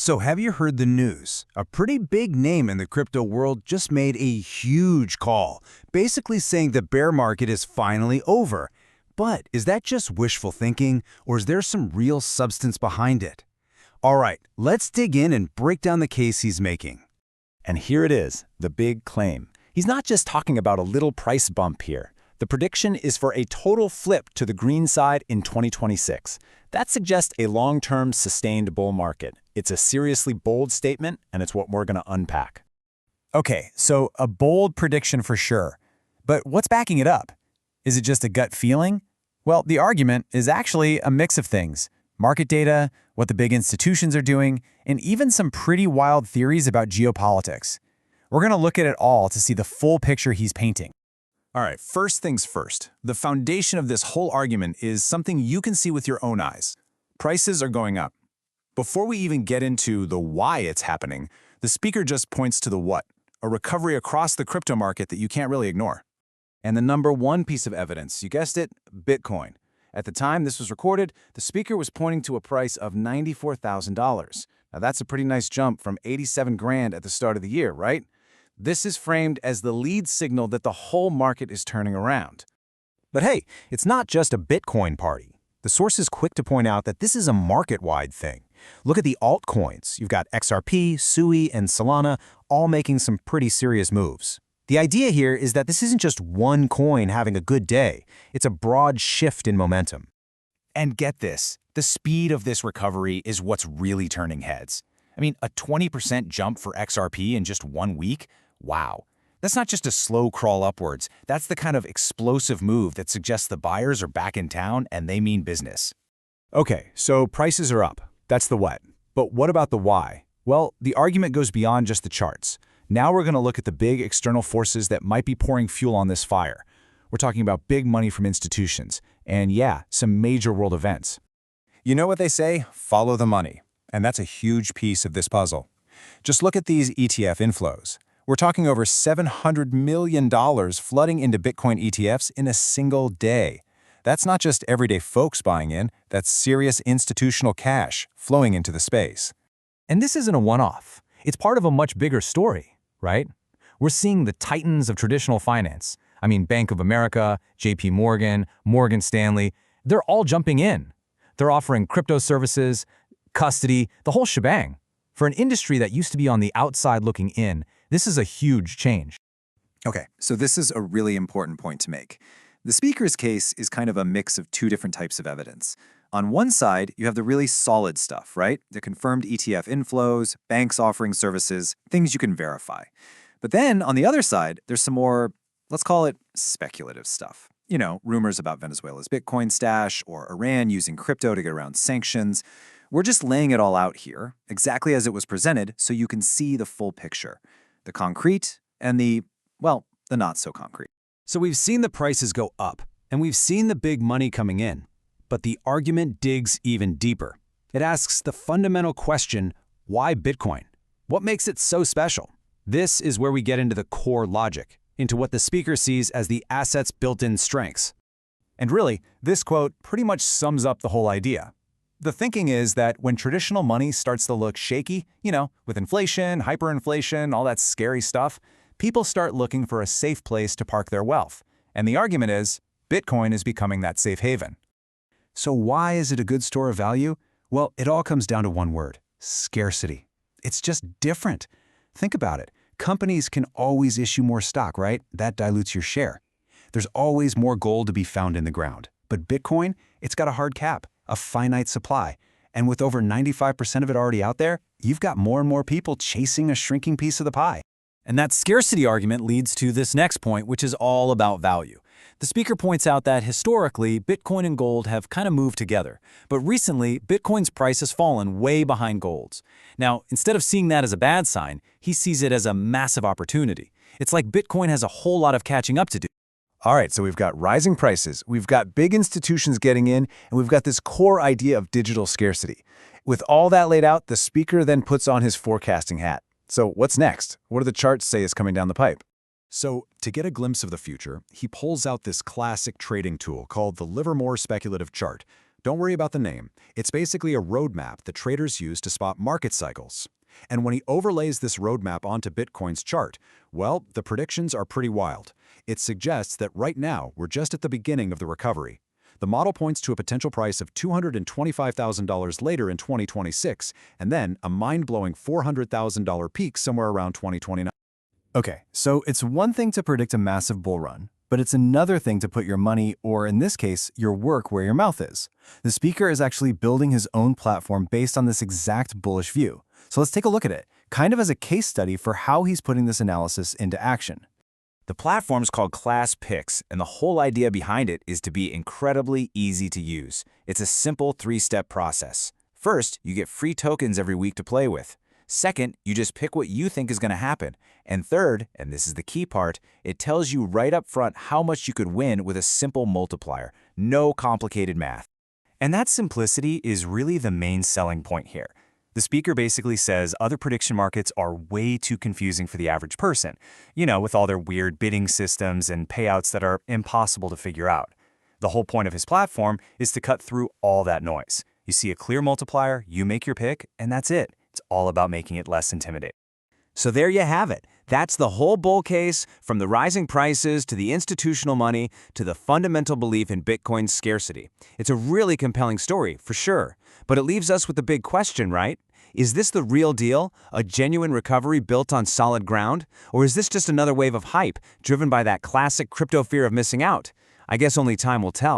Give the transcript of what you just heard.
So have you heard the news? A pretty big name in the crypto world just made a huge call, basically saying the bear market is finally over. But is that just wishful thinking, or is there some real substance behind it? All right, let's dig in and break down the case he's making. And here it is, the big claim. He's not just talking about a little price bump here. The prediction is for a total flip to the green side in 2026. That suggests a long-term sustained bull market. It's a seriously bold statement, and it's what we're going to unpack. Okay, so a bold prediction for sure. But what's backing it up? Is it just a gut feeling? Well, the argument is actually a mix of things. Market data, what the big institutions are doing, and even some pretty wild theories about geopolitics. We're going to look at it all to see the full picture he's painting. All right, first things first. The foundation of this whole argument is something you can see with your own eyes. Prices are going up. Before we even get into the why it's happening, the speaker just points to the what, a recovery across the crypto market that you can't really ignore. And the number one piece of evidence, you guessed it, Bitcoin. At the time this was recorded, the speaker was pointing to a price of $94,000. Now that's a pretty nice jump from 87 grand at the start of the year, right? This is framed as the lead signal that the whole market is turning around. But hey, it's not just a Bitcoin party. The source is quick to point out that this is a market-wide thing. Look at the altcoins. You've got XRP, SUI, and Solana all making some pretty serious moves. The idea here is that this isn't just one coin having a good day. It's a broad shift in momentum. And get this, the speed of this recovery is what's really turning heads. I mean, a 20% jump for XRP in just 1 week? Wow. That's not just a slow crawl upwards. That's the kind of explosive move that suggests the buyers are back in town and they mean business. Okay, so prices are up. That's the what. But what about the why? Well, the argument goes beyond just the charts. Now we're going to look at the big external forces that might be pouring fuel on this fire. We're talking about big money from institutions, and yeah, some major world events. You know what they say? Follow the money. And that's a huge piece of this puzzle. Just look at these ETF inflows. We're talking over $700 million flooding into Bitcoin ETFs in a single day. That's not just everyday folks buying in, that's serious institutional cash flowing into the space. And this isn't a one-off. It's part of a much bigger story, right? We're seeing the titans of traditional finance. I mean, Bank of America, JP Morgan, Morgan Stanley, they're all jumping in. They're offering crypto services, custody, the whole shebang. For an industry that used to be on the outside looking in, this is a huge change. Okay, so this is a really important point to make. The speaker's case is kind of a mix of two different types of evidence. On one side, you have the really solid stuff, right? The confirmed ETF inflows, banks offering services, things you can verify. But then, on the other side, there's some more, let's call it speculative stuff. You know, rumors about Venezuela's Bitcoin stash or Iran using crypto to get around sanctions. We're just laying it all out here, exactly as it was presented, so you can see the full picture. The concrete and the not so concrete. So we've seen the prices go up, and we've seen the big money coming in. But the argument digs even deeper. It asks the fundamental question, why Bitcoin? What makes it so special? This is where we get into the core logic, into what the speaker sees as the asset's built-in strengths. And really, this quote pretty much sums up the whole idea. The thinking is that when traditional money starts to look shaky, with inflation, hyperinflation, all that scary stuff, people start looking for a safe place to park their wealth. And the argument is, Bitcoin is becoming that safe haven. So why is it a good store of value? Well, it all comes down to one word: scarcity. It's just different. Think about it. Companies can always issue more stock, right? That dilutes your share. There's always more gold to be found in the ground. But Bitcoin, it's got a hard cap, a finite supply. And with over 95% of it already out there, you've got more and more people chasing a shrinking piece of the pie. And that scarcity argument leads to this next point, which is all about value. The speaker points out that historically, Bitcoin and gold have kind of moved together. But recently, Bitcoin's price has fallen way behind gold's. Now, instead of seeing that as a bad sign, he sees it as a massive opportunity. It's like Bitcoin has a whole lot of catching up to do. All right, so we've got rising prices, we've got big institutions getting in, and we've got this core idea of digital scarcity. With all that laid out, the speaker then puts on his forecasting hat. So what's next? What do the charts say is coming down the pipe? So, to get a glimpse of the future, he pulls out this classic trading tool called the Livermore Speculative Chart, Don't worry about the name. It's basically a roadmap that traders use to spot market cycles. And when he overlays this roadmap onto Bitcoin's chart, well, the predictions are pretty wild. It suggests that right now we're just at the beginning of the recovery. The model points to a potential price of $225,000 later in 2026, and then a mind-blowing $400,000 peak somewhere around 2029. Okay, so it's one thing to predict a massive bull run, but it's another thing to put your money, or in this case, your work, where your mouth is. The speaker is actually building his own platform based on this exact bullish view. So let's take a look at it, kind of as a case study for how he's putting this analysis into action. The platform's called ClassPix, and the whole idea behind it is to be incredibly easy to use. It's a simple 3-step process. First, you get free tokens every week to play with. Second, you just pick what you think is going to happen. And third, and this is the key part, it tells you right up front how much you could win with a simple multiplier. No complicated math. And that simplicity is really the main selling point here. The speaker basically says other prediction markets are way too confusing for the average person, with all their weird bidding systems and payouts that are impossible to figure out. The whole point of his platform is to cut through all that noise. You see a clear multiplier, you make your pick, and that's it. It's all about making it less intimidating. So there you have it. That's the whole bull case, from the rising prices to the institutional money to the fundamental belief in Bitcoin's scarcity. It's a really compelling story, for sure. But it leaves us with the big question, right? Is this the real deal, a genuine recovery built on solid ground? Or is this just another wave of hype, driven by that classic crypto fear of missing out? I guess only time will tell.